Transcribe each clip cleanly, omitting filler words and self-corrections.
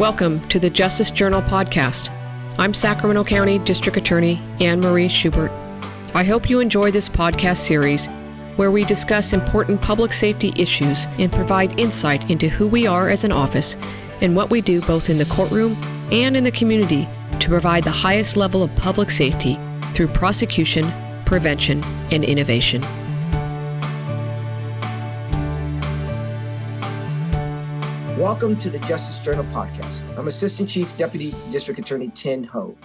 Welcome to the Justice Journal podcast. I'm Sacramento County District Attorney Anne Marie Schubert. I hope you enjoy this podcast series where we discuss important public safety issues and provide insight into who we are as an office and what we do both in the courtroom and in the community to provide the highest level of public safety through prosecution, prevention, and innovation. Welcome to the Justice Journal podcast. I'm Assistant Chief Deputy District Attorney Thien Ho.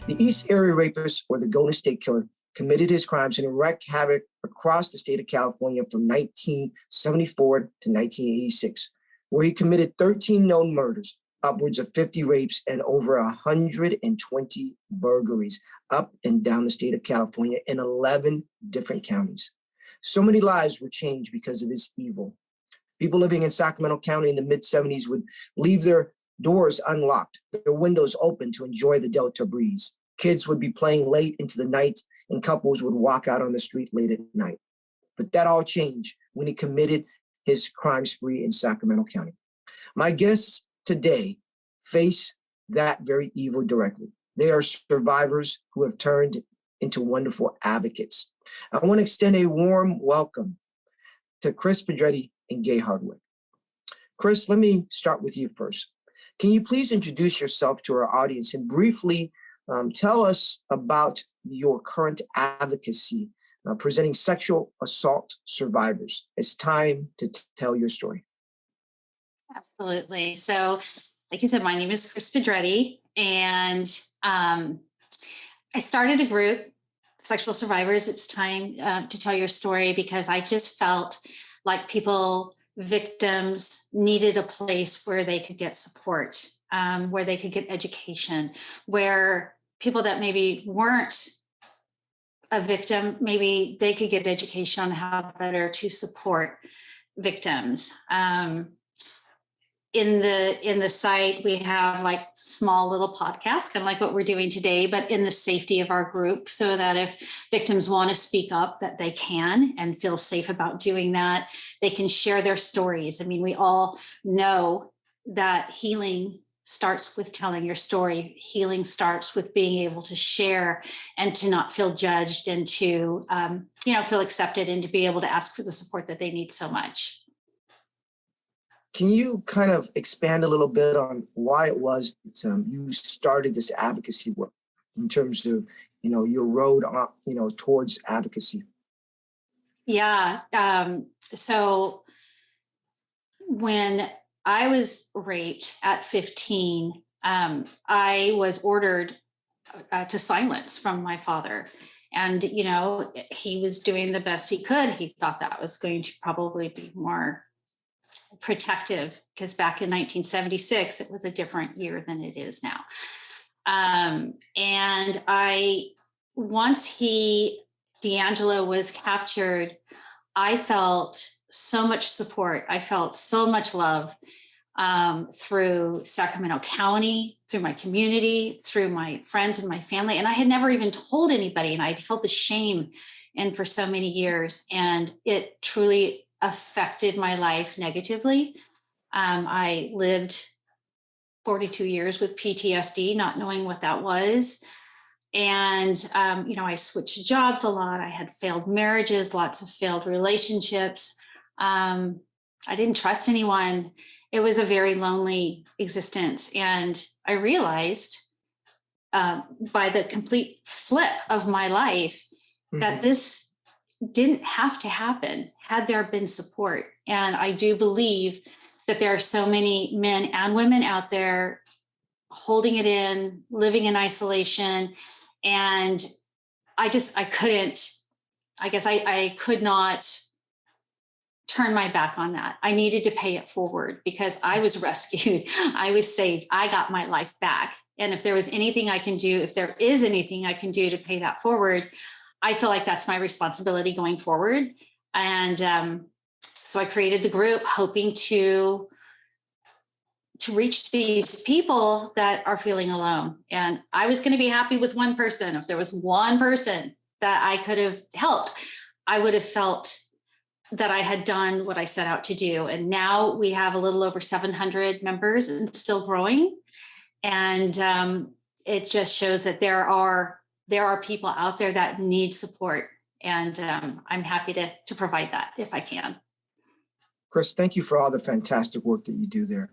The East Area Rapist, or the Golden State Killer, committed his crimes and wreaked havoc across the state of California from 1974 to 1986, where he committed 13 known murders, upwards of 50 rapes, and over 120 burglaries up and down the state of California in 11 different counties. So many lives were changed because of his evil. People living in Sacramento County in the mid-'70s would leave their doors unlocked, their windows open to enjoy the Delta breeze. Kids would be playing late into the night, and couples would walk out on the street late at night. But that all changed when he committed his crime spree in Sacramento County. My guests today face that very evil directly. They are survivors who have turned into wonderful advocates. I want to extend a warm welcome to Kris Pedretti and Hardwick. Kris, let me start with you first. Can you please introduce yourself to our audience and briefly tell us about your current advocacy presenting sexual assault survivors? It's time to tell your story. Absolutely. So, like you said, my name is Kris Pedretti, and I started a group, Sexual Survivors. It's time to tell your story, because I just felt like victims needed a place where they could get support, where they could get education, where people that maybe weren't a victim, maybe they could get education on how better to support victims. In the site, we have like small little podcasts, kind of like what we're doing today, but in the safety of our group, so that if victims want to speak up, that they can and feel safe about doing that. They can share their stories. I mean, we all know that healing starts with telling your story. Healing starts with being able to share and to not feel judged, and to feel accepted, and to be able to ask for the support that they need so much. Can you kind of expand a little bit on why it was that you started this advocacy work in terms of, your road, towards advocacy? Yeah. So when I was raped at 15, I was ordered to silence from my father. And, he was doing the best he could. He thought that was going to probably be more protective, because back in 1976, it was a different year than it is now. And once D'Angelo was captured, I felt so much support. I felt so much love through Sacramento County, through my community, through my friends and my family. And I had never even told anybody, and I'd held the shame in for so many years. And it truly affected my life negatively. I lived 42 years with PTSD, not knowing what that was. And, I switched jobs a lot. I had failed marriages, lots of failed relationships. I didn't trust anyone. It was a very lonely existence. And I realized by the complete flip of my life that this didn't have to happen had there been support. And I do believe that there are so many men and women out there holding it in, living in isolation. And I could not turn my back on that. I needed to pay it forward, because I was rescued. I was saved. I got my life back. And if there is anything I can do to pay that forward, I feel like that's my responsibility going forward. And so I created the group, hoping to reach these people that are feeling alone. And I was going to be happy with one person. If there was one person that I could have helped, I would have felt that I had done what I set out to do. And now we have a little over 700 members and still growing. And it just shows that there are people out there that need support. And I'm happy to provide that if I can. Kris, thank you for all the fantastic work that you do there.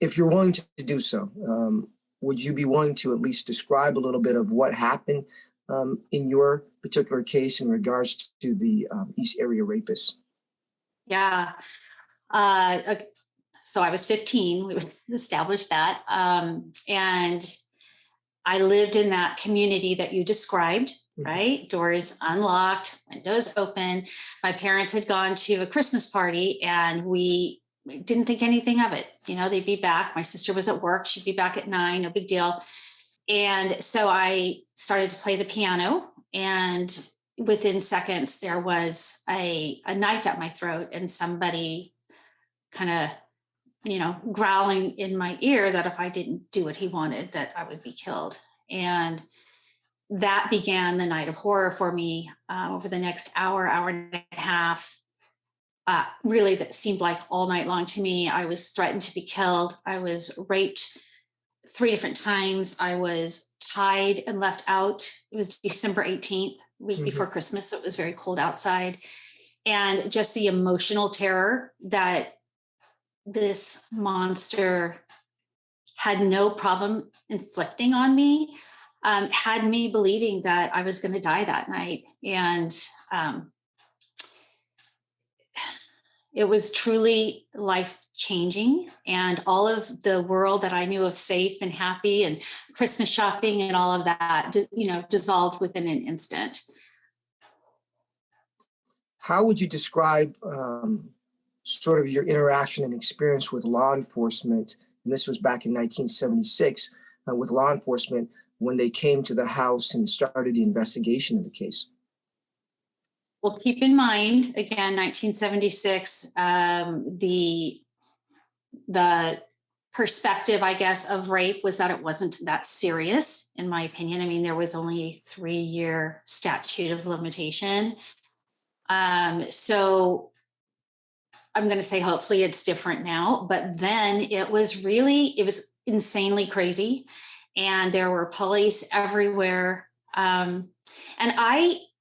If you're willing to do so, would you be willing to at least describe a little bit of what happened in your particular case in regards to the East Area Rapist? Yeah. So I was 15, we established that. And I lived in that community that you described, right? Doors unlocked, windows open. My parents had gone to a Christmas party and we didn't think anything of it. You know, they'd be back. My sister was at work. She'd be back at 9, no big deal. And so I started to play the piano, and within seconds there was a knife at my throat and somebody kind of, you know, growling in my ear that if I didn't do what he wanted, that I would be killed. And that began the night of horror for me. Over the next hour and a half, really that seemed like all night long to me. I was threatened to be killed. I was raped 3 different times. I was tied and left out. It was December 18th, week before Christmas. So it was very cold outside. And just the emotional terror that this monster had no problem inflicting on me had me believing that I was going to die that night. And it was truly life-changing, and all of the world that I knew of safe and happy and Christmas shopping and all of that, you know, dissolved within an instant. How would you describe sort of your interaction and experience with law enforcement? And this was back in 1976 with law enforcement when they came to the house and started the investigation of the case. Well, keep in mind, again, 1976, the perspective, I guess, of rape was that it wasn't that serious, in my opinion. I mean, there was only a 3-year statute of limitation. So I'm going to say, hopefully it's different now, but then it was insanely crazy. And there were police everywhere. And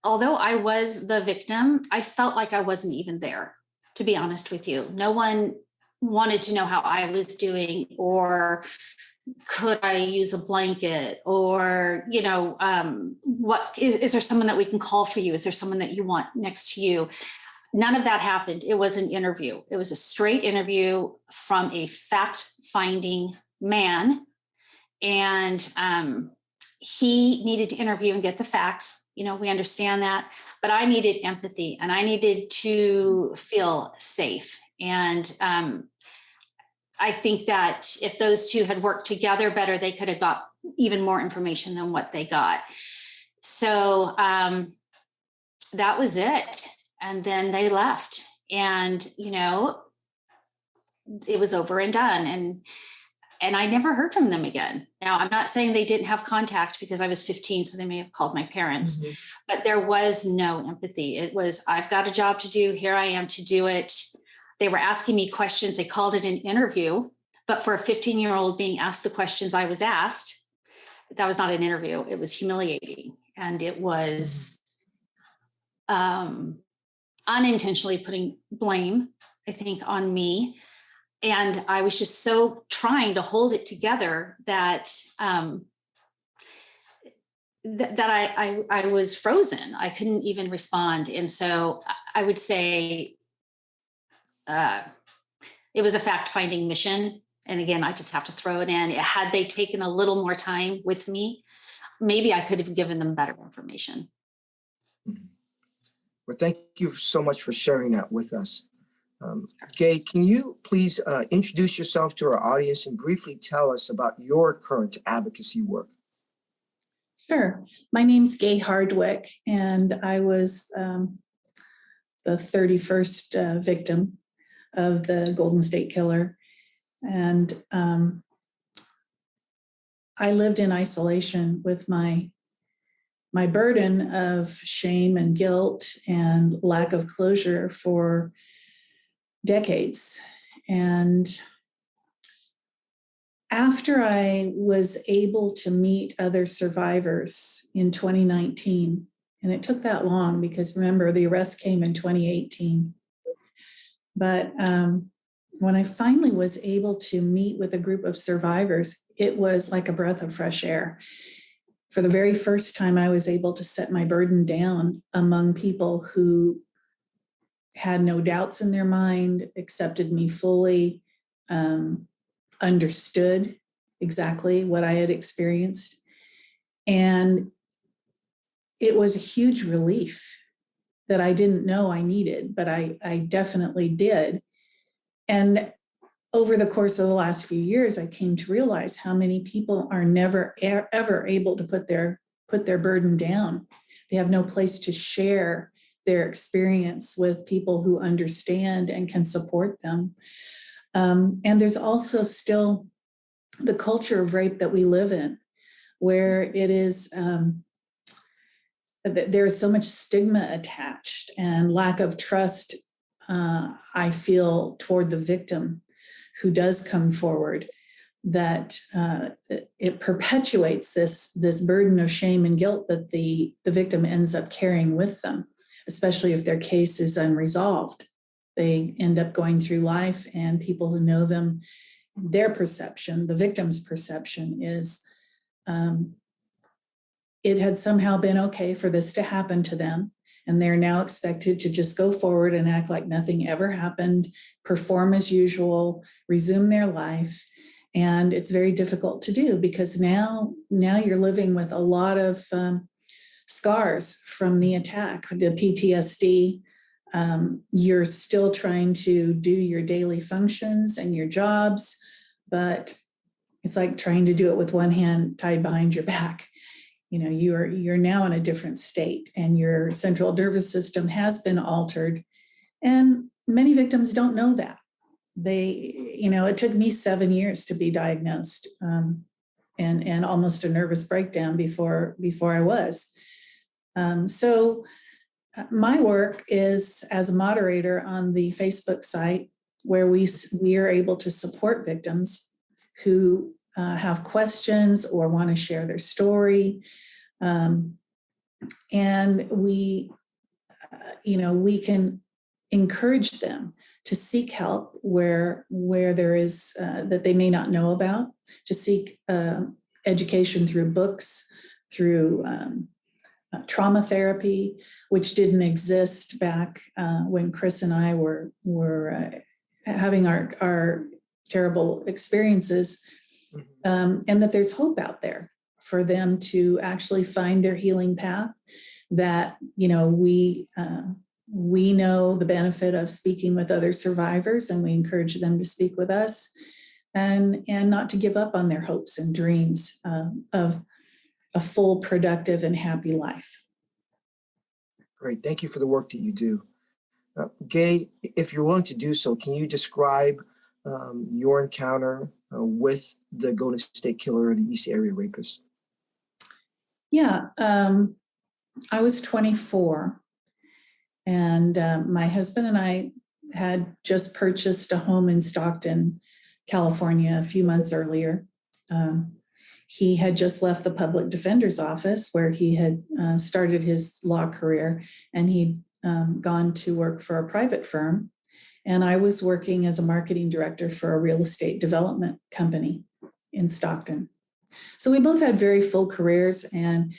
although I was the victim, I felt like I wasn't even there, to be honest with you. No one wanted to know how I was doing, or could I use a blanket, or, you know, what is there someone that we can call for you? Is there someone that you want next to you? None of that happened. It was an interview. It was a straight interview from a fact-finding man. And he needed to interview and get the facts. You know, we understand that, but I needed empathy and I needed to feel safe. And I think that if those two had worked together better, they could have got even more information than what they got. So that was it. And then they left, and, you know, it was over and done. And I never heard from them again. Now, I'm not saying they didn't have contact, because I was 15, so they may have called my parents, but there was no empathy. It was, I've got a job to do. Here I am to do it. They were asking me questions. They called it an interview, but for a 15-year-old being asked the questions I was asked, that was not an interview. It was humiliating. And it was unintentionally putting blame, I think, on me. And I was just so trying to hold it together that I was frozen. I couldn't even respond. And so I would say it was a fact-finding mission. And again, I just have to throw it in. Had they taken a little more time with me, maybe I could have given them better information. Well, thank you so much for sharing that with us. Gay, can you please introduce yourself to our audience and briefly tell us about your current advocacy work? Sure. My name's Gay Hardwick, and I was the 31st victim of the Golden State Killer. And I lived in isolation with my my burden of shame and guilt and lack of closure for decades. And after I was able to meet other survivors in 2019, and it took that long because remember, the arrest came in 2018. But when I finally was able to meet with a group of survivors, it was like a breath of fresh air. For the very first time, I was able to set my burden down among people who had no doubts in their mind, accepted me fully, understood exactly what I had experienced. And it was a huge relief that I didn't know I needed, but I definitely did. And over the course of the last few years, I came to realize how many people are never, ever able to put their burden down. They have no place to share their experience with people who understand and can support them. And there's also still the culture of rape that we live in, where it is, there's so much stigma attached and lack of trust, I feel, toward the victim who does come forward, that it perpetuates this burden of shame and guilt that the victim ends up carrying with them, especially if their case is unresolved. They end up going through life, and people who know them, their perception, the victim's perception is it had somehow been okay for this to happen to them. And they're now expected to just go forward and act like nothing ever happened, perform as usual, resume their life. And it's very difficult to do because now you're living with a lot of scars from the attack, the PTSD. You're still trying to do your daily functions and your jobs, but it's like trying to do it with one hand tied behind your back. You know, you're now in a different state, and your central nervous system has been altered. And many victims don't know that. It took me 7 years to be diagnosed, and almost a nervous breakdown before I was. So my work is as a moderator on the Facebook site, where we are able to support victims who have questions or want to share their story. And we can encourage them to seek help where there is that they may not know about, to seek education through books, through trauma therapy, which didn't exist back when Kris and I were having our terrible experiences, and that there's hope out there for them to actually find their healing path. That we know the benefit of speaking with other survivors, and we encourage them to speak with us, and not to give up on their hopes and dreams of a full, productive, and happy life. Great. Thank you for the work that you do. Gay, if you're willing to do so, can you describe your encounter with the Golden State Killer or the East Area Rapist? Yeah, I was 24, and my husband and I had just purchased a home in Stockton, California, a few months earlier. He had just left the public defender's office where he had started his law career, and he'd gone to work for a private firm. And I was working as a marketing director for a real estate development company in Stockton. So we both had very full careers, and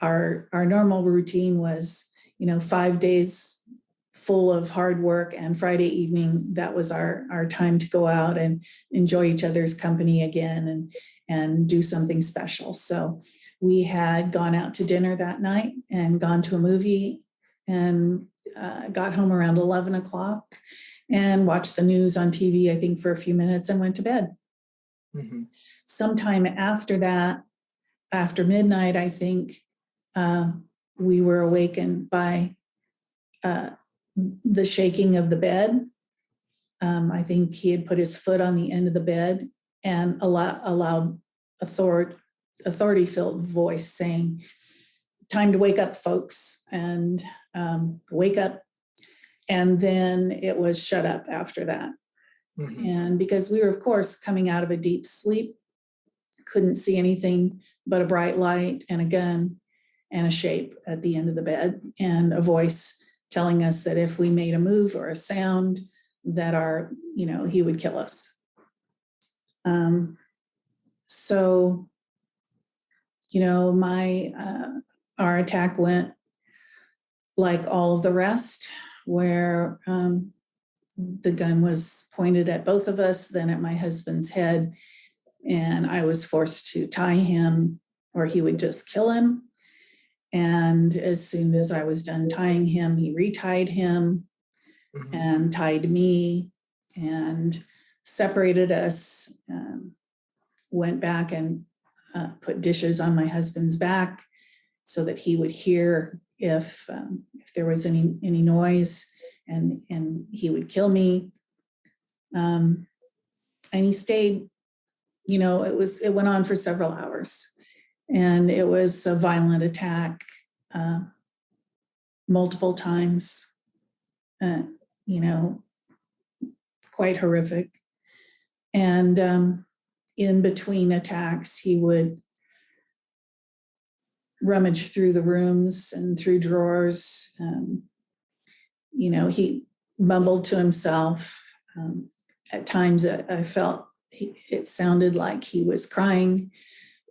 our normal routine was, 5 days full of hard work, and Friday evening, that was our time to go out and enjoy each other's company again and do something special. So we had gone out to dinner that night and gone to a movie, and got home around 11 o'clock and watched the news on TV, I think, for a few minutes, and went to bed. Mm-hmm. Sometime after that, after midnight, I think, we were awakened by the shaking of the bed. I think he had put his foot on the end of the bed, and a loud authority-filled voice saying, time to wake up, folks, and wake up. And then it was shut up after that. Mm-hmm. And because we were, of course, coming out of a deep sleep, couldn't see anything but a bright light and a gun and a shape at the end of the bed, and a voice telling us that if we made a move or a sound, that he would kill us. So, our attack went like all of the rest, where the gun was pointed at both of us, then at my husband's head, and I was forced to tie him or he would just kill him. And as soon as I was done tying him, he retied him and tied me and separated us, went back and put dishes on my husband's back so that he would hear if there was any noise, and he would kill me. And he stayed, it went on for several hours, and it was a violent attack, multiple times, quite horrific. And in between attacks, he would rummage through the rooms and through drawers. He mumbled to himself. At times I felt it sounded like he was crying,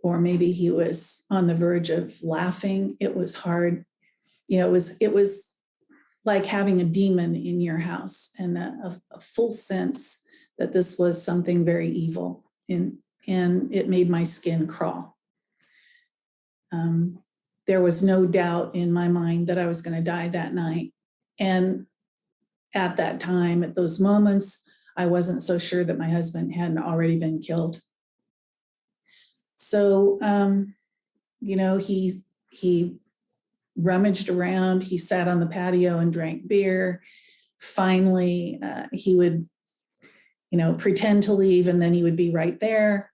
or maybe he was on the verge of laughing. It was hard. It was like having a demon in your house, and a full sense that this was something very evil, and it made my skin crawl. There was no doubt in my mind that I was going to die that night. And at that time, at those moments, I wasn't so sure that my husband hadn't already been killed. So, he rummaged around. He sat on the patio and drank beer. Finally, he would, pretend to leave, and then he would be right there.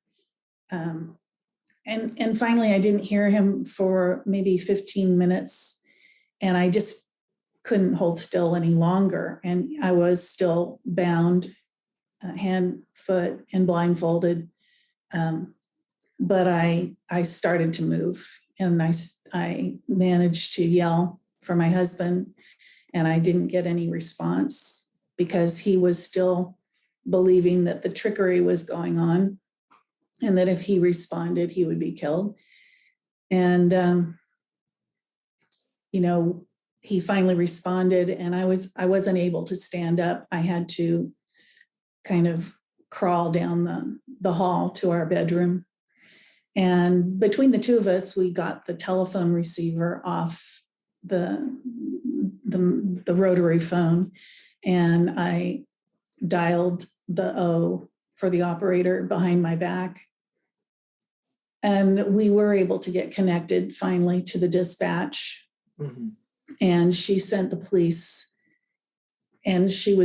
And finally, I didn't hear him for maybe 15 minutes, and I just couldn't hold still any longer. And I was still bound, hand, foot, and blindfolded. But I started to move, and I managed to yell for my husband, and I didn't get any response because he was still believing that the trickery was going on, and that if he responded, he would be killed. And, he finally responded, and I wasn't able to stand up. I had to kind of crawl down the hall to our bedroom. And between the two of us, we got the telephone receiver off the rotary phone, and I dialed the O for the operator behind my back. And we were able to get connected finally to the dispatch. Mm-hmm. And she sent the police, and she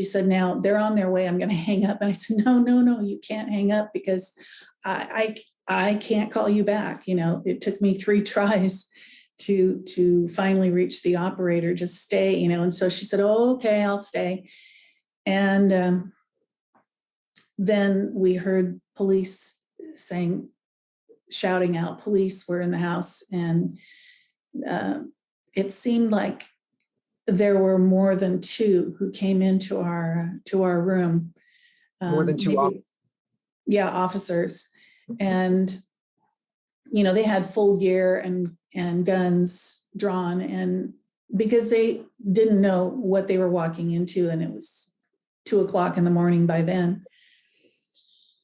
said, now they're on their way. I'm going to hang up. And I said, no, you can't hang up, because I can't call you back. It took me 3 tries to finally reach the operator. Just stay, And so she said, oh, okay, I'll stay. And then we heard police shouting out, police were in the house. And it seemed like there were more than 2 who came into our room. More than 2 officers. And, they had full gear and guns drawn, and because they didn't know what they were walking into, and it was 2:00 in the morning by then.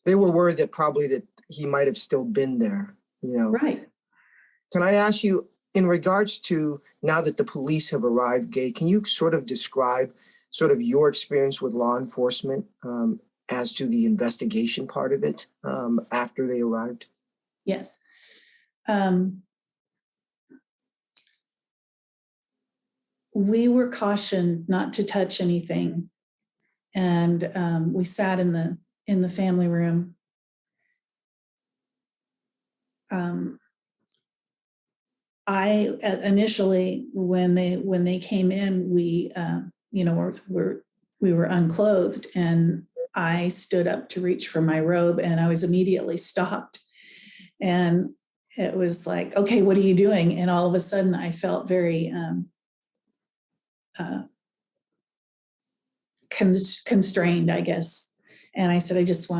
They were worried that he might have still been there, Right. Can I ask you, in regards to now that the police have arrived, Gay, can you sort of describe sort of your experience with law enforcement as to the investigation part of it after they arrived? Yes. We were cautioned not to touch anything. And we sat in the family room. I initially, when they came in, we were unclothed, and I stood up to reach for my robe, and I was immediately stopped. And it was like, okay, what are you doing? And all of a sudden I felt very constrained, I guess. And I said, I just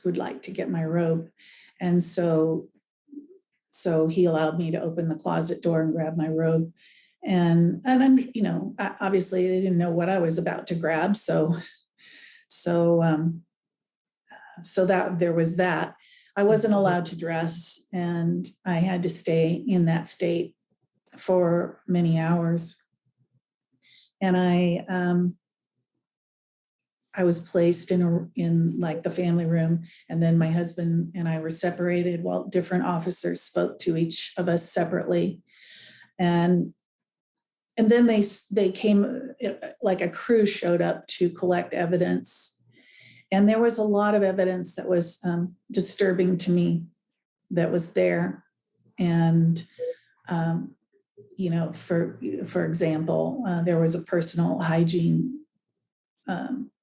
would like to get my robe. And so he allowed me to open the closet door and grab my robe. And I'm, obviously they didn't know what I was about to grab. So that there was that. I wasn't allowed to dress, and I had to stay in that state for many hours. And I was placed in like the family room, and then my husband and I were separated while different officers spoke to each of us separately. And then they came, like a crew showed up to collect evidence. And there was a lot of evidence that was disturbing to me that was there. And, for example, there was a personal hygiene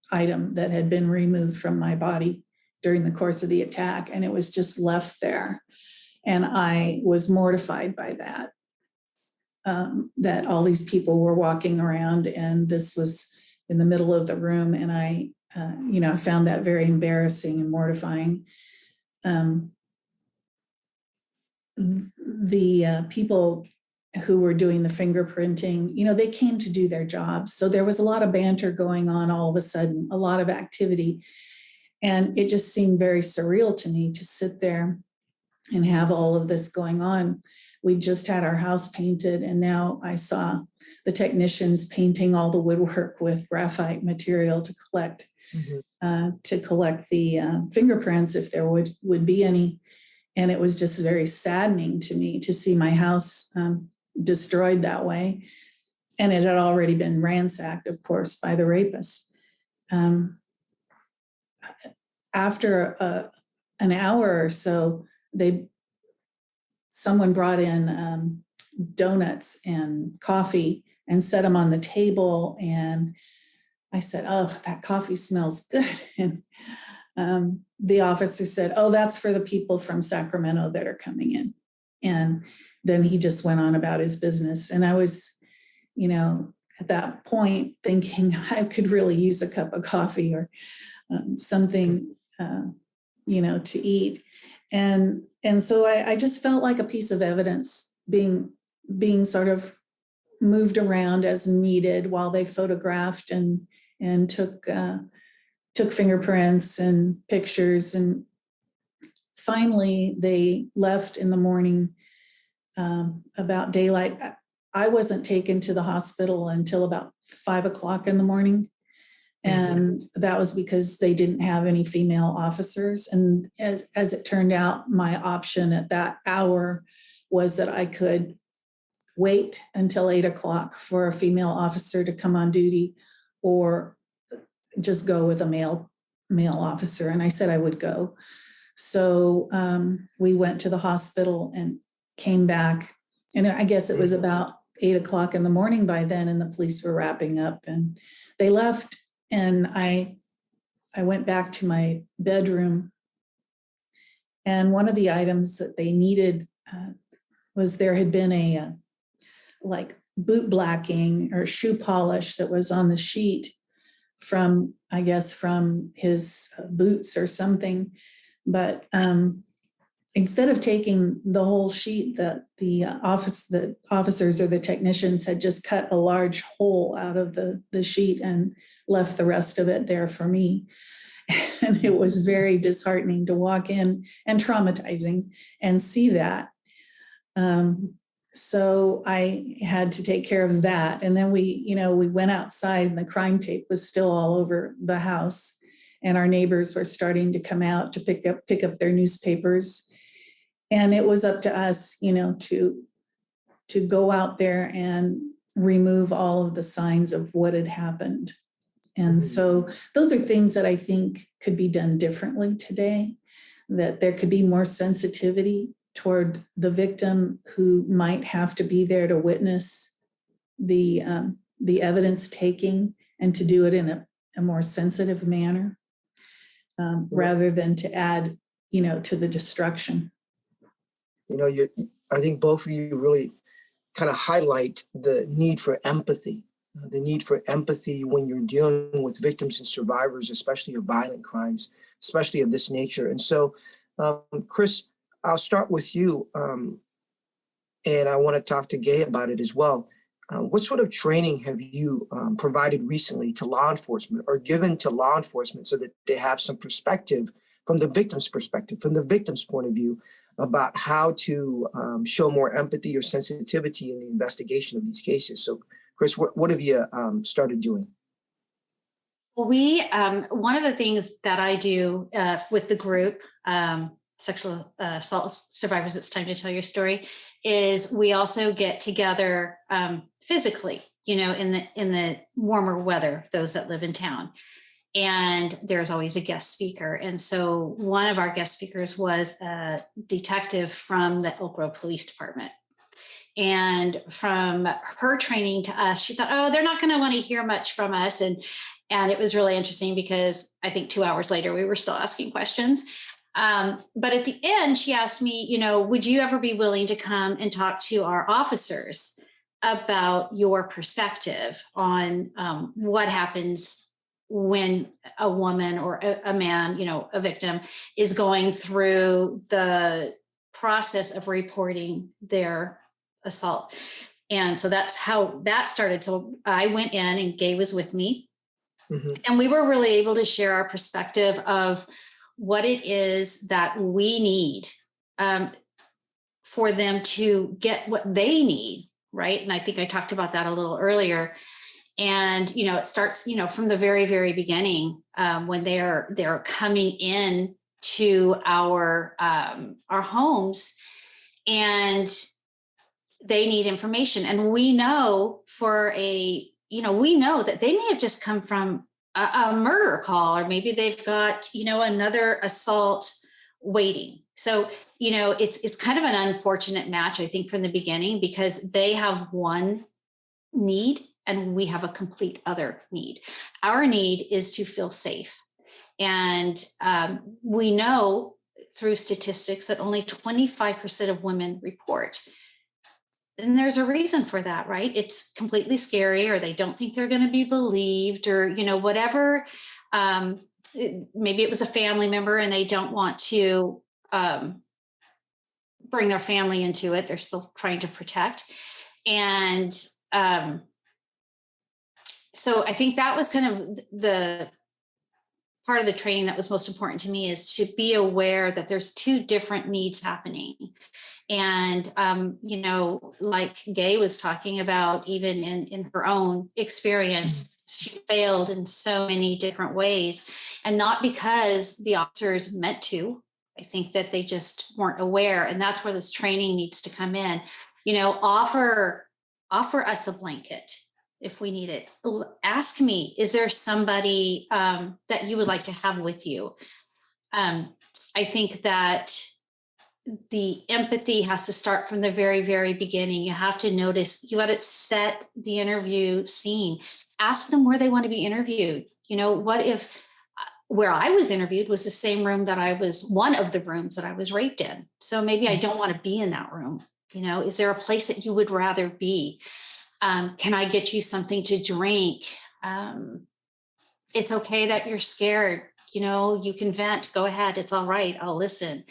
item that had been removed from my body during the course of the attack, and it was just left there. And I was mortified by that, that all these people were walking around, and this was in the middle of the room. And I found that very embarrassing and mortifying. The people who were doing the fingerprinting, they came to do their jobs. So there was a lot of banter going on all of a sudden, a lot of activity. And it just seemed very surreal to me to sit there and have all of this going on. We just had our house painted, and now I saw the technicians painting all the woodwork with graphite material to collect the fingerprints, if there would be any. And it was just very saddening to me to see my house destroyed that way. And it had already been ransacked, of course, by the rapist. After an hour or so, someone brought in donuts and coffee and set them on the table. And I said, oh, that coffee smells good. And the officer said, oh, that's for the people from Sacramento that are coming in. And then he just went on about his business. And I was, at that point thinking I could really use a cup of coffee or something, to eat. And so I just felt like a piece of evidence being sort of moved around as needed while they photographed and took fingerprints and pictures. And finally they left in the morning about daylight. I wasn't taken to the hospital until about 5 o'clock in the morning. And that was because they didn't have any female officers. And as it turned out, my option at that hour was that I could wait until 8 o'clock for a female officer to come on duty, or just go with a male officer. And I said I would go. So we went to the hospital and came back. And I guess it was about 8 o'clock in the morning by then, and the police were wrapping up and they left. And I went back to my bedroom, and one of the items that they needed was there had been a like boot blacking or shoe polish that was on the sheet from his boots or something. But instead of taking the whole sheet, the officers or the technicians had just cut a large hole out of the sheet and left the rest of it there for me. And it was very disheartening to walk in, and traumatizing, and see that. So I had to take care of that. And then we went outside, and the crime tape was still all over the house, and our neighbors were starting to come out to pick up their newspapers. And it was up to us, to go out there and remove all of the signs of what had happened. And so those are things that I think could be done differently today, that there could be more sensitivity toward the victim who might have to be there to witness the evidence taking, and to do it in a more sensitive manner, rather than to add, to the destruction. I think both of you really kind of highlight the need for empathy, when you're dealing with victims and survivors, especially of violent crimes, especially of this nature. And so, Kris, I'll start with you, and I want to talk to Gay about it as well. What sort of training have you provided recently to law enforcement, or given to law enforcement, so that they have some perspective, from the victim's point of view, about how to show more empathy or sensitivity in the investigation of these cases? So, Kris, what have you started doing? Well, one of the things that I do with the group, Sexual Assault Survivors, It's Time to Tell Your Story, is we also get together physically, in the warmer weather, those that live in town. And there's always a guest speaker. And so one of our guest speakers was a detective from the Elk Grove Police Department. And from her training to us, she thought, oh, they're not going to want to hear much from us. And it was really interesting, because I think 2 hours later, we were still asking questions. But at the end, she asked me, would you ever be willing to come and talk to our officers about your perspective on what happens when a woman or a man, a victim, is going through the process of reporting their assault. And so that's how that started. So I went in, and Gay was with me. Mm-hmm. And we were really able to share our perspective of what it is that we need for them to get what they need, right? And I think I talked about that a little earlier. And, it starts, from the very, very beginning, when they're coming in to our homes, and they need information. And we know we know that they may have just come from a murder call, or maybe they've got, another assault waiting. So, it's kind of an unfortunate match, I think, from the beginning, because they have one need and we have a complete other need. Our need is to feel safe. And we know through statistics that only 25% of women report. And there's a reason for that, right? It's completely scary, or they don't think they're going to be believed, or, whatever. Maybe it was a family member and they don't want to bring their family into it. They're still trying to protect. And so I think that was kind of the part of the training that was most important to me, is to be aware that there's two different needs happening. And, like Gay was talking about, even in her own experience, she failed in so many different ways, and not because the officers meant to. I think that they just weren't aware. And that's where this training needs to come in. Offer us a blanket if we need it. Ask me, is there somebody that you would like to have with you? I think that the empathy has to start from the very, very beginning. You have to notice, you got to set the interview scene. Ask them where they want to be interviewed. What if where I was interviewed was the same room that one of the rooms that I was raped in. So maybe I don't want to be in that room. Is there a place that you would rather be? Can I get you something to drink? It's okay that you're scared. You can vent, go ahead. It's all right. I'll listen.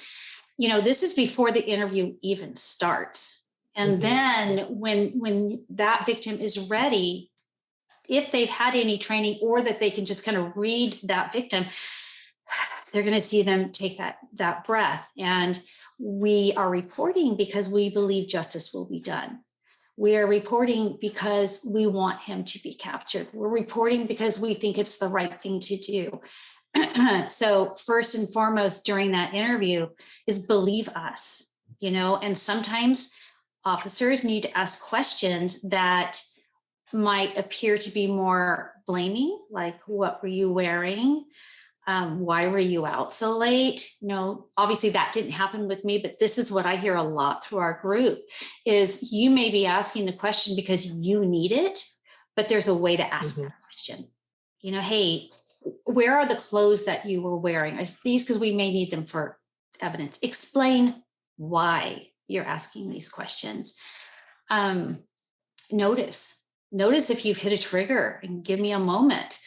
This is before the interview even starts. And then when that victim is ready, if they've had any training, or that they can just kind of read that victim, they're going to see them take that breath. And we are reporting because we believe justice will be done. We are reporting because we want him to be captured. We're reporting because we think it's the right thing to do. So first and foremost during that interview is believe us, and sometimes officers need to ask questions that might appear to be more blaming, like, what were you wearing? Why were you out so late? Obviously that didn't happen with me, but this is what I hear a lot through our group is you may be asking the question because you need it, but there's a way to ask that question. Hey, where are the clothes that you were wearing? Is these because we may need them for evidence? Explain why you're asking these questions. Notice if you've hit a trigger and give me a moment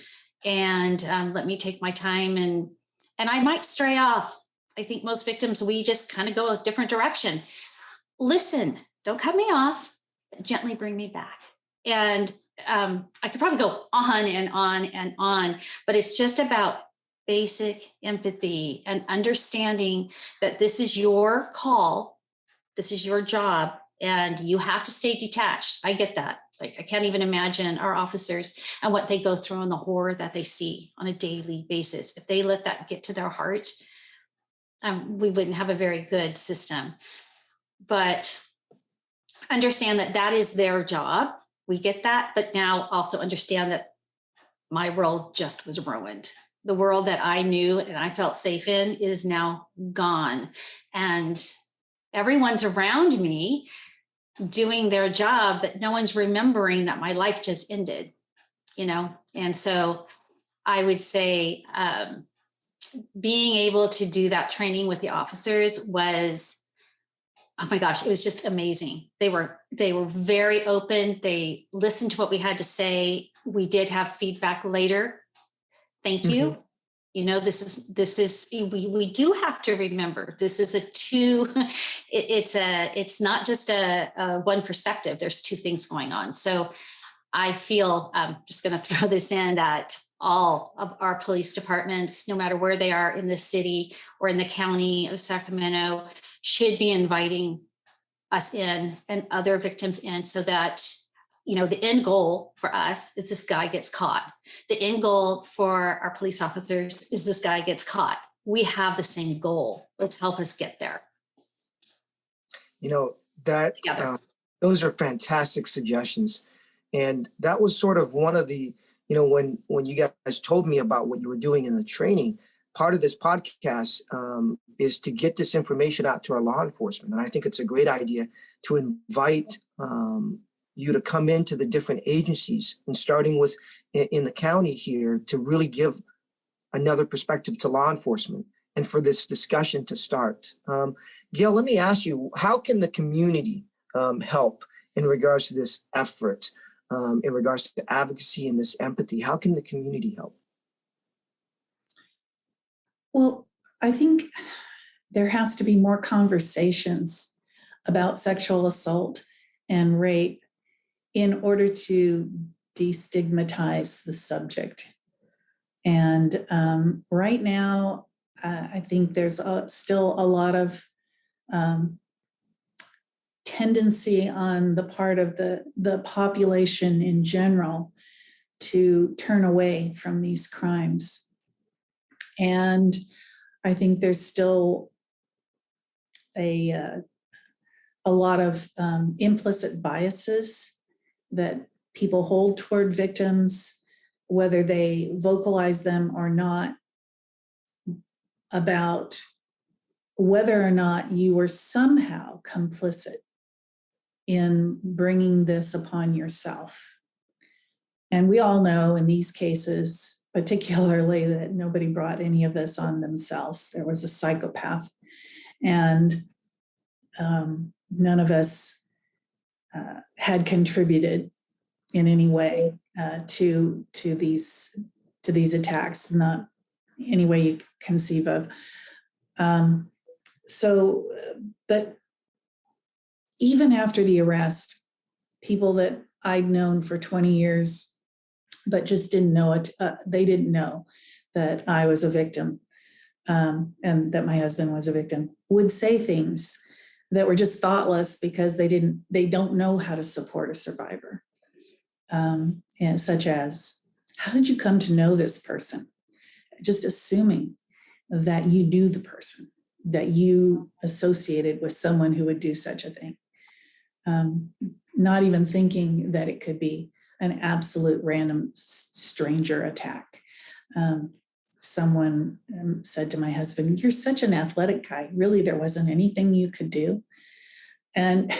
and let me take my time and I might stray off. I think most victims, we just kind of go a different direction. Listen, don't cut me off, gently bring me back. And I could probably go on and on and on, but it's just about basic empathy and understanding that this is your call, this is your job, and you have to stay detached. I get that. Like, I can't even imagine our officers and what they go through and the horror that they see on a daily basis. If they let that get to their heart, we wouldn't have a very good system. But understand that that is their job. We get that, but now also understand that my world just was ruined. The world that I knew and I felt safe in is now gone. And everyone's around me doing their job, but no one's remembering that my life just ended, And so I would say being able to do that training with the officers was, oh my gosh, it was just amazing. They were very open. They listened to what we had to say. We did have feedback later. Thank you. This is we do have to remember this is it's not just a one perspective. There's two things going on. So I feel I'm just going to throw this in that all of our police departments, no matter where they are in the city or in the county of Sacramento, should be inviting us in and other victims in so that, the end goal for us is this guy gets caught. The end goal for our police officers is this guy gets caught. We have the same goal. Let's help us get there. Those are fantastic suggestions. And that was sort of one of the, when you guys told me about what you were doing in the training, part of this podcast is to get this information out to our law enforcement. And I think it's a great idea to invite you to come into the different agencies and starting with in the county here to really give another perspective to law enforcement and for this discussion to start. Gail, let me ask you, how can the community help in regards to this effort, in regards to advocacy and this empathy? How can the community help? Well, I think there has to be more conversations about sexual assault and rape in order to destigmatize the subject. And right now, I think there's still a lot of tendency on the part of the population in general to turn away from these crimes. And I think there's still a lot of implicit biases that people hold toward victims, whether they vocalize them or not, about whether or not you were somehow complicit in bringing this upon yourself. And we all know in these cases, particularly, that nobody brought any of this on themselves. There was a psychopath, and none of us had contributed in any way to these attacks, not any way you conceive of. But even after the arrest, people that I'd known for 20 years, but just didn't know it, they didn't know that I was a victim and that my husband was a victim, would say things that were just thoughtless because they don't know how to support a survivor. And such as, how did you come to know this person? Just assuming that you knew the person, that you associated with someone who would do such a thing. Not even thinking that it could be an absolute random stranger attack. someone said to my husband, "You're such an athletic guy. Really, there wasn't anything you could do." And,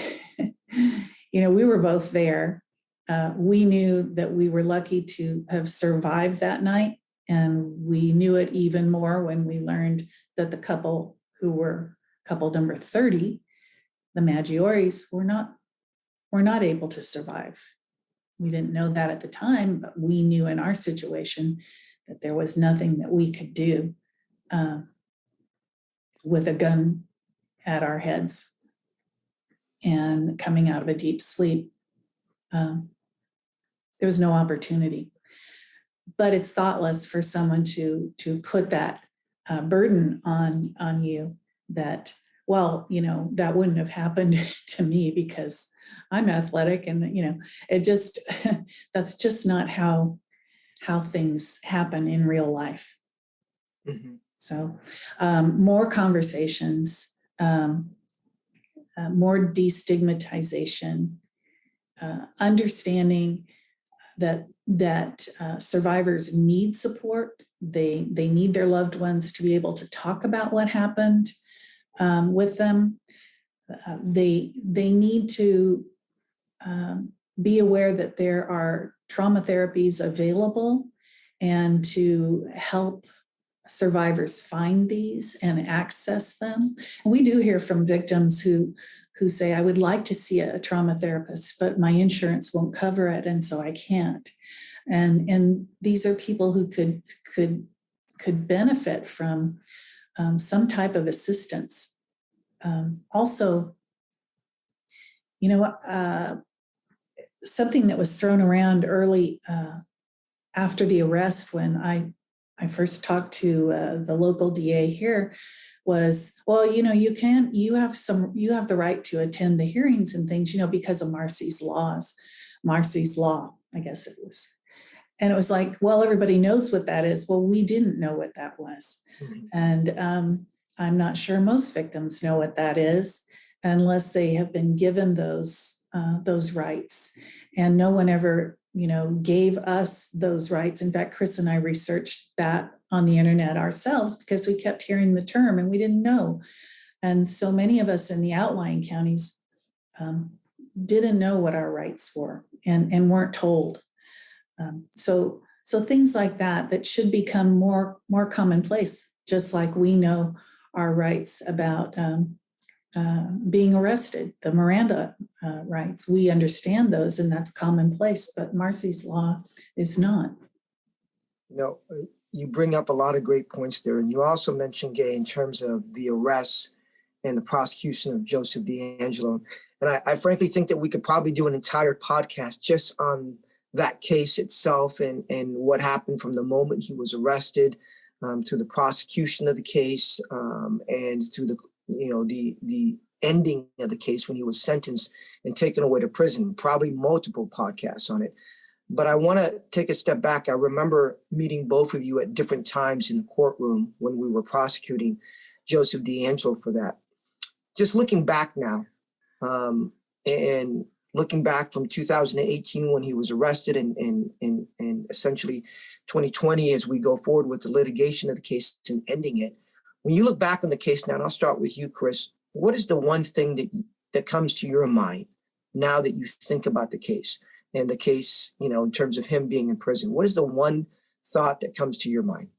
we were both there. We knew that we were lucky to have survived that night. And we knew it even more when we learned that the couple who were couple number 30, the Maggioris, were not able to survive. We didn't know that at the time, but we knew in our situation that there was nothing that we could do with a gun at our heads and coming out of a deep sleep. There was no opportunity. But it's thoughtless for someone to put that burden on you that, that wouldn't have happened to me because I'm athletic, and it just that's just not how things happen in real life. Mm-hmm. So more conversations, more destigmatization, understanding that survivors need support. They need their loved ones to be able to talk about what happened with them. They need to be aware that there are trauma therapies available, and to help survivors find these and access them. And we do hear from victims who say, "I would like to see a trauma therapist, but my insurance won't cover it, and so I can't." And these are people who could benefit from some type of assistance. Also, something that was thrown around early after the arrest, when I first talked to the local DA here, was, "Well, you have the right to attend the hearings and things, because of Marcy's law, I guess it was." And it was like, well, everybody knows what that is. Well, we didn't know what that was. Mm-hmm. And I'm not sure most victims know what that is unless they have been given those rights. And no one ever, gave us those rights. In fact, Kris and I researched that on the internet ourselves because we kept hearing the term and we didn't know. And so many of us in the outlying counties didn't know what our rights were and weren't told. So things like that should become more commonplace, just like we know our rights about being arrested, the Miranda rights. We understand those, and that's commonplace, but Marcy's law is not. You bring up a lot of great points there, and you also mentioned, Gay, in terms of the arrest and the prosecution of Joseph DeAngelo. And I frankly think that we could probably do an entire podcast just on that case itself and what happened from the moment he was arrested to the prosecution of the case and through the ending of the case when he was sentenced and taken away to prison. Probably multiple podcasts on it. But I want to take a step back. I remember meeting both of you at different times in the courtroom when we were prosecuting Joseph DeAngelo for that. Just looking back now, and looking back from 2018 when he was arrested and essentially 2020 as we go forward with the litigation of the case and ending it. When you look back on the case now, and I'll start with you, Kris, what is the one thing that comes to your mind now that you think about the case and the case, in terms of him being in prison? What is the one thought that comes to your mind?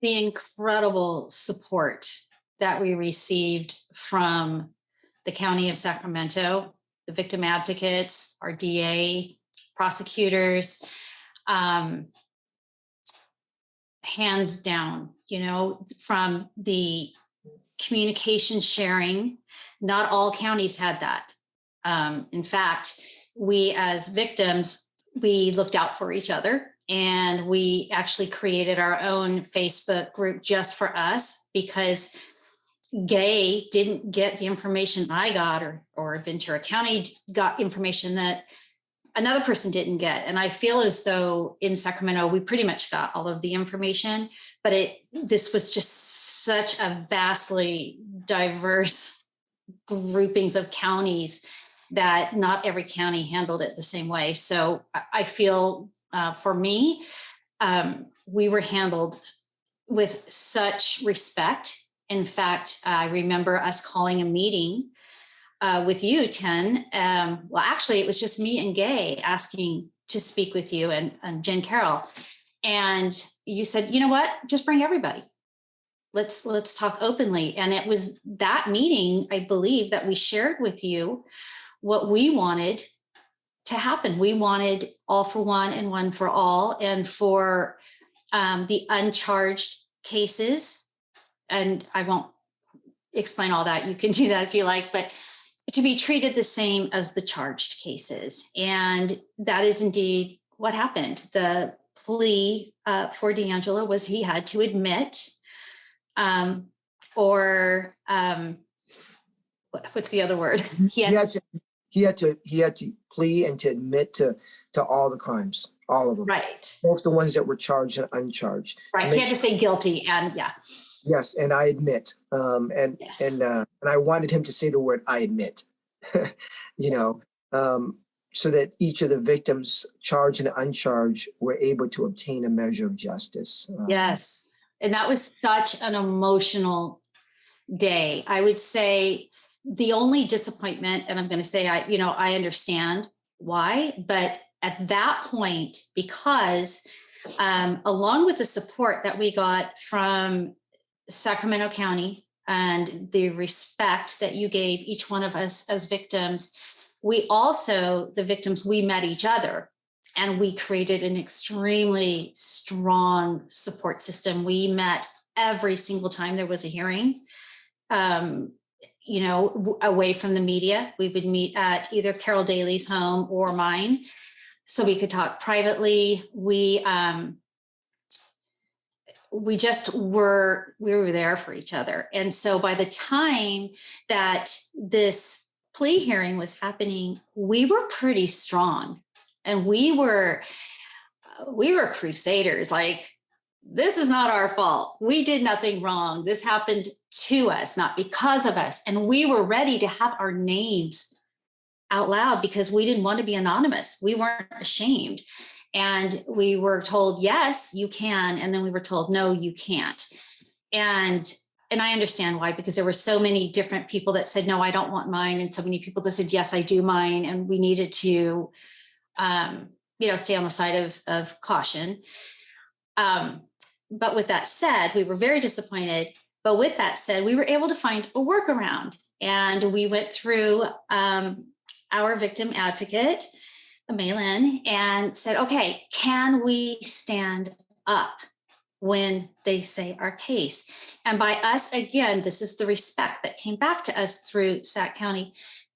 The incredible support that we received from the County of Sacramento, the victim advocates, our DA, prosecutors, hands down, from the communication sharing. Not all counties had that. In fact, we as victims, we looked out for each other, and we actually created our own Facebook group just for us because Gay didn't get the information I got, or Ventura County got information that another person didn't get. And I feel as though in Sacramento, we pretty much got all of the information, but this was just such a vastly diverse groupings of counties that not every county handled it the same way. So I feel for me, we were handled with such respect. In fact, I remember us calling a meeting with you, Thien. Well, actually, it was just me and Gay asking to speak with you and Jen Carroll. And you said, you know what, just bring everybody. Let's talk openly. And it was that meeting, I believe, that we shared with you what we wanted to happen. We wanted all for one and one for all, and for the uncharged cases. And I won't explain all that. You can do that if you like, but to be treated the same as the charged cases. And that is indeed what happened. The plea for DeAngelo was he had to admit, what's the other word? He had to plea and to admit to all the crimes, all of them. Right. Both the ones that were charged and uncharged. Right. He had to say guilty, and yeah. Yes, and I admit. And I wanted him to say the word "I admit," so that each of the victims, charged and uncharged, were able to obtain a measure of justice. Yes, and that was such an emotional day. I would say the only disappointment, and I'm going to say I understand why, but at that point, because along with the support that we got from Sacramento County and the respect that you gave each one of us as victims, we met each other, and we created an extremely strong support system. We met every single time there was a hearing, away from the media. We would meet at either Carol Daly's home or mine, so we could talk privately. We were there for each other. And so by the time that this plea hearing was happening, we were pretty strong, and we were crusaders. Like, this is not our fault. We did nothing wrong. This happened to us, not because of us. And we were ready to have our names out loud because we didn't want to be anonymous. We weren't ashamed. And we were told, yes, you can. And then we were told, no, you can't. And I understand why, because there were so many different people that said, no, I don't want mine. And so many people that said, yes, I do mine. And we needed to, stay on the side of caution. But with that said, we were very disappointed. But with that said, we were able to find a workaround. And we went through our victim advocate, Malin, and said, okay, can we stand up when they say our case? And by us, again, this is the respect that came back to us through Sac County.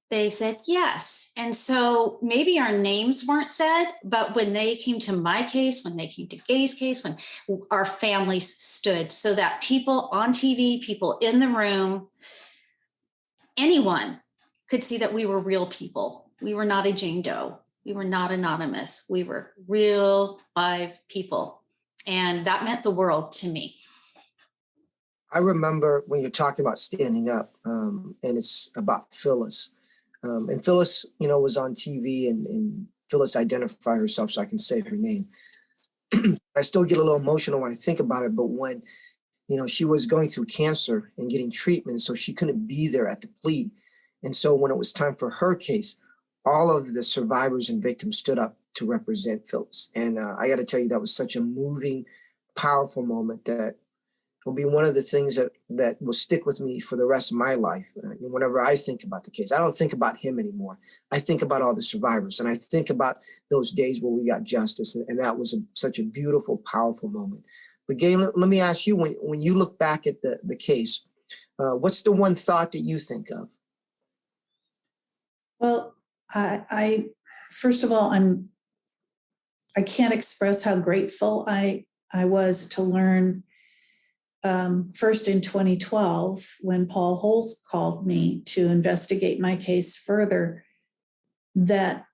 They said yes. And so maybe our names weren't said, but when they came to my case, when they came to Gay's case, when our families stood, so that people on TV, people in the room, anyone could see that we were real people. We were not a Jane Doe. We were not anonymous. We were real, live people. And that meant the world to me. I remember when you're talking about standing up, and it's about Phyllis. And Phyllis, was on TV, and Phyllis identified herself, so I can say her name. I still get a little emotional when I think about it, but when, she was going through cancer and getting treatment, so she couldn't be there at the plea. And so when it was time for her case, all of the survivors and victims stood up to represent Phyllis. And I got to tell you, that was such a moving, powerful moment that will be one of the things that will stick with me for the rest of my life. Whenever I think about the case, I don't think about him anymore. I think about all the survivors, and I think about those days where we got justice. And that was such a beautiful, powerful moment. But Gay, let me ask you, when you look back at the case, what's the one thought that you think of? Well, I first of all, I can't express how grateful I was to learn first in 2012, when Paul Holes called me to investigate my case further, that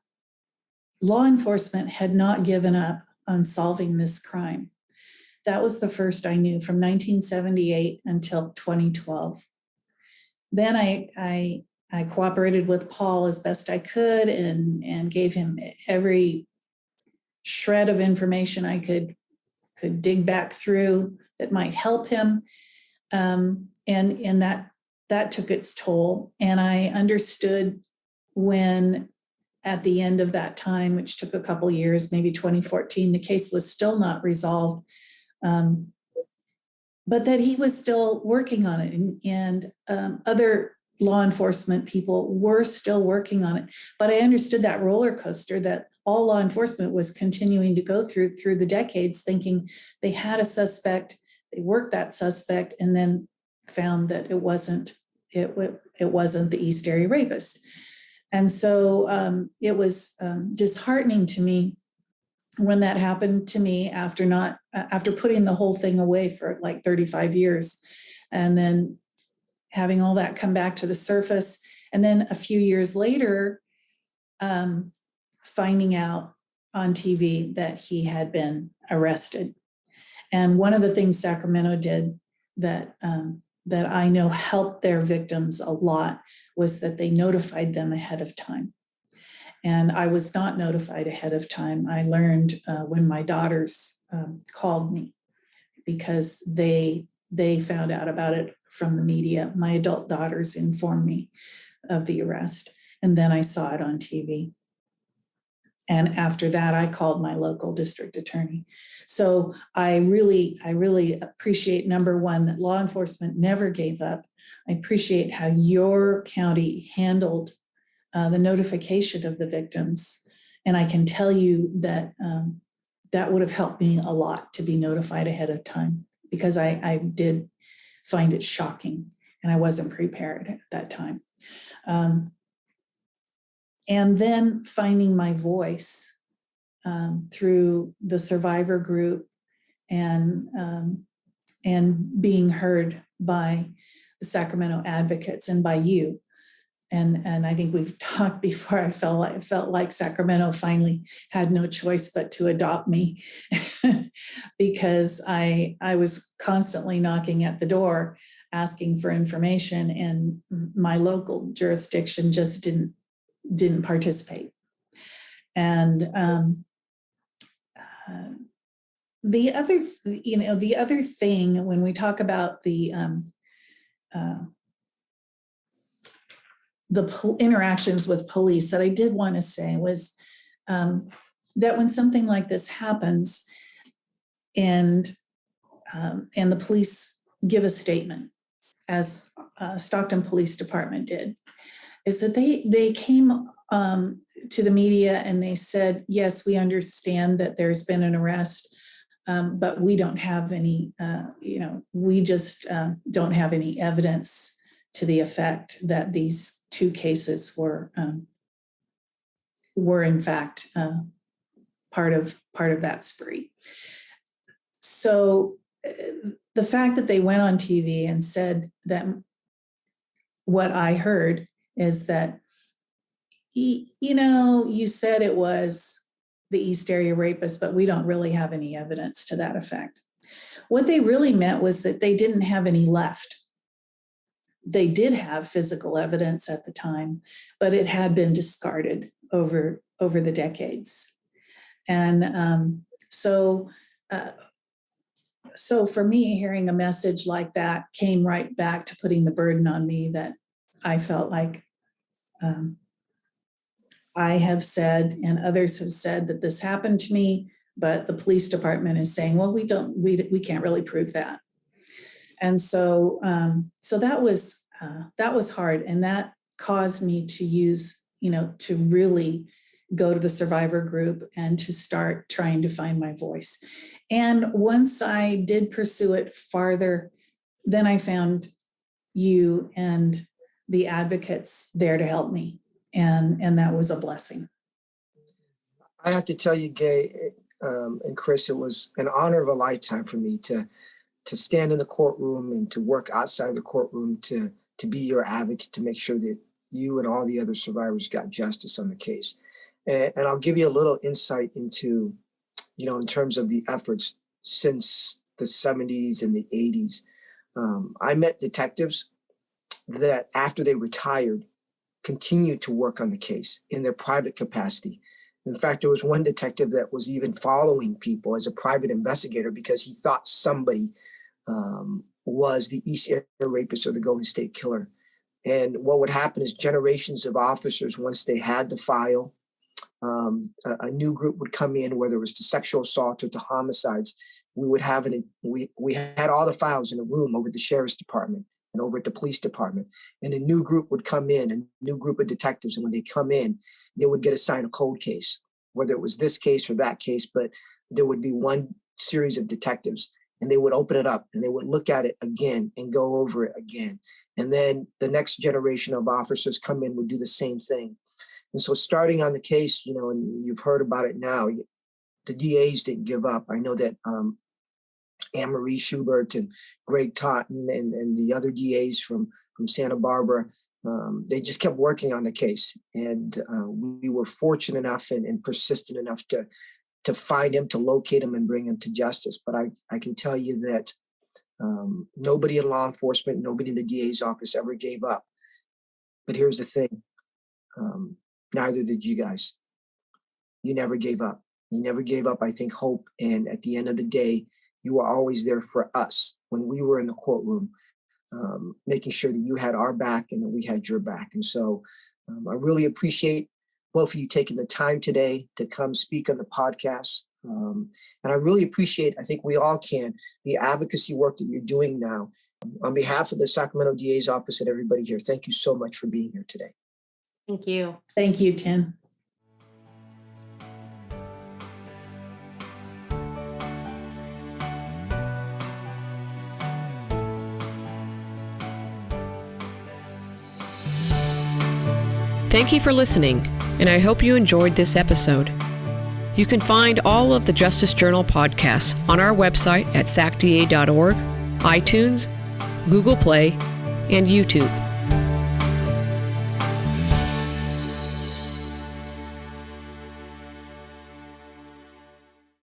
law enforcement had not given up on solving this crime. That was the first I knew, from 1978 until 2012. Then I cooperated with Paul as best I could and gave him every shred of information I could could dig back through that might help him. And that took its toll. And I understood when, at the end of that time, which took a couple years, maybe 2014, the case was still not resolved, but that he was still working on it, and other law enforcement people were still working on it. But I understood that roller coaster that all law enforcement was continuing to go through the decades, thinking they had a suspect, they worked that suspect, and then found that it wasn't the East Area Rapist. And so it was disheartening to me when that happened to me after putting the whole thing away for like 35 years, and then having all that come back to the surface. And then a few years later, finding out on TV that he had been arrested. And one of the things Sacramento did that I know helped their victims a lot was that they notified them ahead of time. And I was not notified ahead of time. I learned when my daughters called me, because they found out about it from the media. My adult daughters informed me of the arrest, and then I saw it on TV. And after that, I called my local district attorney. So I really appreciate, number one, that law enforcement never gave up. I appreciate how your county handled the notification of the victims. And I can tell you that that would have helped me a lot to be notified ahead of time, because I did find it shocking and I wasn't prepared at that time. And then finding my voice through the survivor group and being heard by the Sacramento advocates and by you. And I think we've talked before. I felt like Sacramento finally had no choice but to adopt me because I was constantly knocking at the door asking for information, and my local jurisdiction just didn't participate. And the other thing when we talk about the interactions with police that I did want to say was that when something like this happens and the police give a statement, as Stockton Police Department did, is that they came to the media and they said, yes, we understand that there's been an arrest, but we don't have any, we just don't have any evidence to the effect that these two cases were in fact part of that spree. So the fact that they went on TV and said that, what I heard is that, you said it was the East Area Rapist, but we don't really have any evidence to that effect. What they really meant was that they didn't have any left. They did have physical evidence at the time, but it had been discarded over the decades. And so for me, hearing a message like that came right back to putting the burden on me that I felt like I have said and others have said that this happened to me, but the police department is saying, well, we can't really prove that. And so that was hard, and that caused me to use, to really go to the survivor group and to start trying to find my voice. And once I did pursue it farther, then I found you and the advocates there to help me, and that was a blessing. I have to tell you, Gay and Kris, it was an honor of a lifetime for me to stand in the courtroom and to work outside the courtroom to be your advocate, to make sure that you and all the other survivors got justice on the case. And I'll give you a little insight into, in terms of the efforts since the 70s and the 80s. I met detectives that after they retired, continued to work on the case in their private capacity. In fact, there was one detective that was even following people as a private investigator because he thought somebody was the East Area Rapist or the Golden State Killer. And what would happen is generations of officers, once they had the file, a new group would come in, whether it was to sexual assault or to homicides. We would have it. We had all the files in a room over at the sheriff's department and over at the police department. And a new group would come in, a new group of detectives. And when they come in, they would get assigned a cold case, whether it was this case or that case, but there would be one series of detectives. And they would open it up and they would look at it again and go over it again. And then the next generation of officers come in would do the same thing. And so starting on the case, and you've heard about it now, the DAs didn't give up. I know that Anne-Marie Schubert and Greg Totten and the other DAs from Santa Barbara, they just kept working on the case. And we were fortunate enough and persistent enough to find him, to locate him and bring him to justice. But I can tell you that nobody in law enforcement, nobody in the DA's office ever gave up. But here's the thing. Neither did you guys. You never gave up. You never gave up, I think, hope. And at the end of the day, you were always there for us when we were in the courtroom, making sure that you had our back and that we had your back. And so I really appreciate both of you taking the time today to come speak on the podcast. And I really appreciate, I think we all can, the advocacy work that you're doing now. On behalf of the Sacramento DA's office and everybody here, thank you so much for being here today. Thank you. Thank you, Thien. Thank you for listening, and I hope you enjoyed this episode. You can find all of the Justice Journal podcasts on our website at sacda.org, iTunes, Google Play, and YouTube.